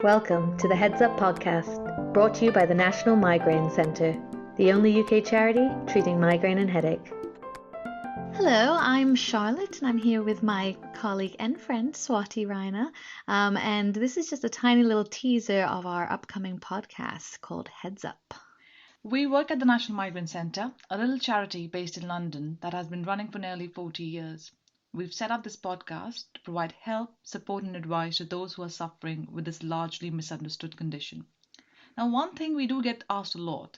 Welcome to the Heads Up podcast, brought to you by the National Migraine Centre, the only UK charity treating migraine and headache. Hello, I'm Charlotte and I'm here with my colleague and friend Swati Raina, and this is just a tiny little teaser of our upcoming podcast called Heads Up. We work at the National Migraine Centre, a little charity based in London that has been running for nearly 40 years. We've set up this podcast to provide help, support and advice to those who are suffering with this largely misunderstood condition. Now, one thing we do get asked a lot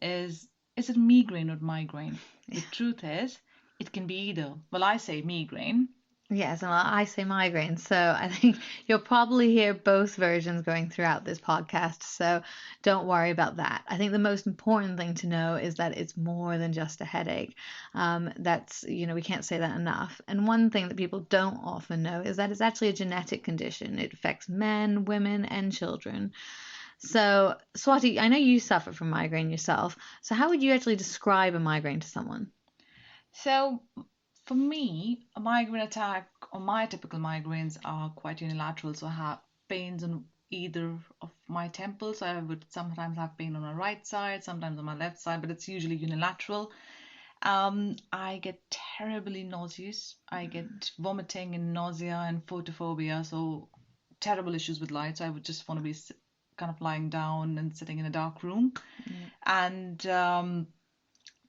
is it migraine or migraine? The truth is, it can be either. Well, I say migraine. Yes, and I say migraine, so I think you'll probably hear both versions going throughout this podcast, so don't worry about that. I think the most important thing to know is that it's more than just a headache. We can't say that enough. And one thing that people don't often know is that it's actually a genetic condition. It affects men, women, and children. So, Swati, I know you suffer from migraine yourself, so how would you actually describe a migraine to someone? So, for me, a migraine attack or my typical migraines are quite unilateral. So I have pains on either of my temples. I would sometimes have pain on my right side, sometimes on my left side, but it's usually unilateral. I get terribly nauseous. I get vomiting and nausea and photophobia, so terrible issues with light. So I would just want to be kind of lying down and sitting in a dark room. And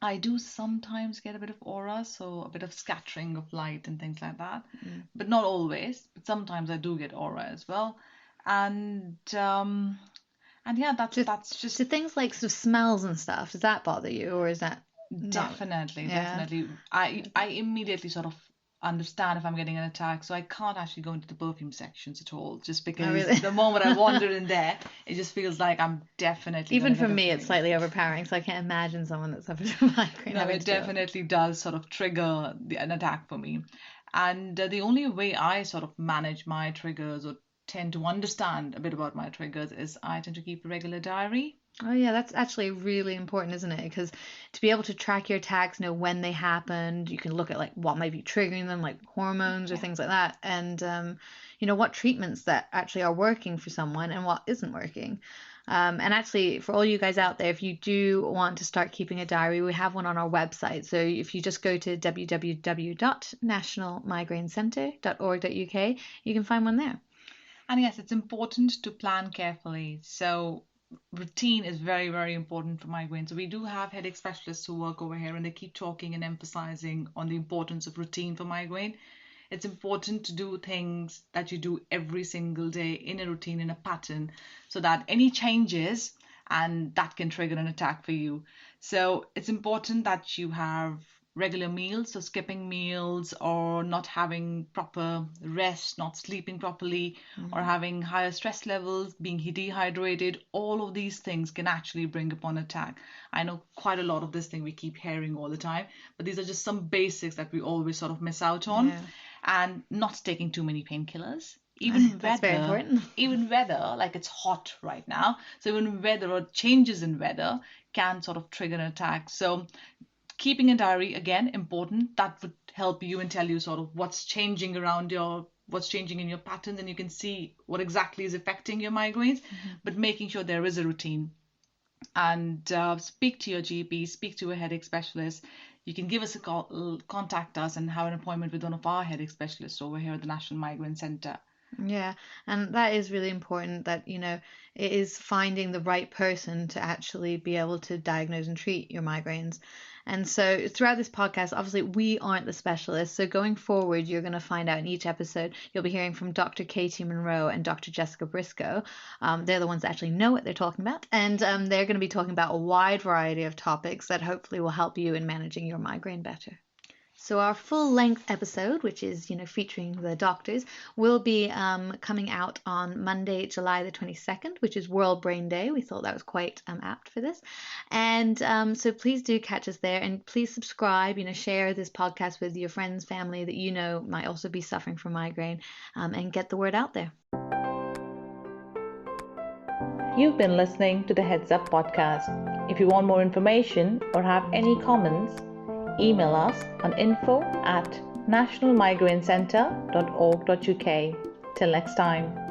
I do sometimes get a bit of aura, so a bit of scattering of light and things like that, but not always. But sometimes I do get aura as well, and yeah, that's just So things like sort of smells and stuff. Does that bother you, or is that definitely? I immediately sort of understand if I'm getting an attack, so I can't actually go into the perfume sections at all, just because the moment I wander in there, it just feels like I'm definitely even for me it's slightly overpowering, so I can't imagine someone that suffers from migraine. No, it definitely does sort of trigger an attack for me, and the only way I sort of manage my triggers or tend to understand a bit about my triggers is I tend to keep a regular diary. Oh yeah, that's actually really important, isn't it? Because to be able to track your attacks, know when they happened, you can look at like what might be triggering them, like hormones or things like that, and what treatments that actually are working for someone and what isn't working. And actually, for all you guys out there, if you do want to start keeping a diary, we have one on our website. So if you just go to www.nationalmigrainecentre.org.uk, you can find one there. And yes, it's important to plan carefully. So routine is very, very important for migraine. So we do have headache specialists who work over here, and they keep talking and emphasizing on the importance of routine for migraine. It's important to do things that you do every single day in a routine, in a pattern, so that any changes and that can trigger an attack for you. So it's important that you have regular meals, so skipping meals or not having proper rest, not sleeping properly, or having higher stress levels, being dehydrated. All of these things can actually bring upon attack. I know quite a lot of this thing we keep hearing all the time, but these are just some basics that we always sort of miss out on. And not taking too many painkillers. Even weather, like it's hot right now, so even weather or changes in weather can sort of trigger an attack. So keeping a diary, again, important. That would help you and tell you sort of what's changing what's changing in your patterns, and you can see what exactly is affecting your migraines, but making sure there is a routine. And speak to your GP, speak to a headache specialist. You can give us a call, contact us, and have an appointment with one of our headache specialists over here at the National Migraine Centre. Yeah, and that is really important, that it is finding the right person to actually be able to diagnose and treat your migraines. And so throughout this podcast, obviously we aren't the specialists, so going forward you're going to find out in each episode, you'll be hearing from Dr. Katie Monroe and Dr. Jessica Briscoe. They're the ones that actually know what they're talking about, and they're going to be talking about a wide variety of topics that hopefully will help you in managing your migraine better. So our full-length episode, which is, featuring the doctors, will be coming out on Monday, July the 22nd, which is World Brain Day. We thought that was quite apt for this. And so please do catch us there, and please subscribe, share this podcast with your friends, family that might also be suffering from migraine, and get the word out there. You've been listening to the Heads Up podcast. If you want more information or have any comments, email us on info@nationalmigrainecentre.org.uk. Till next time.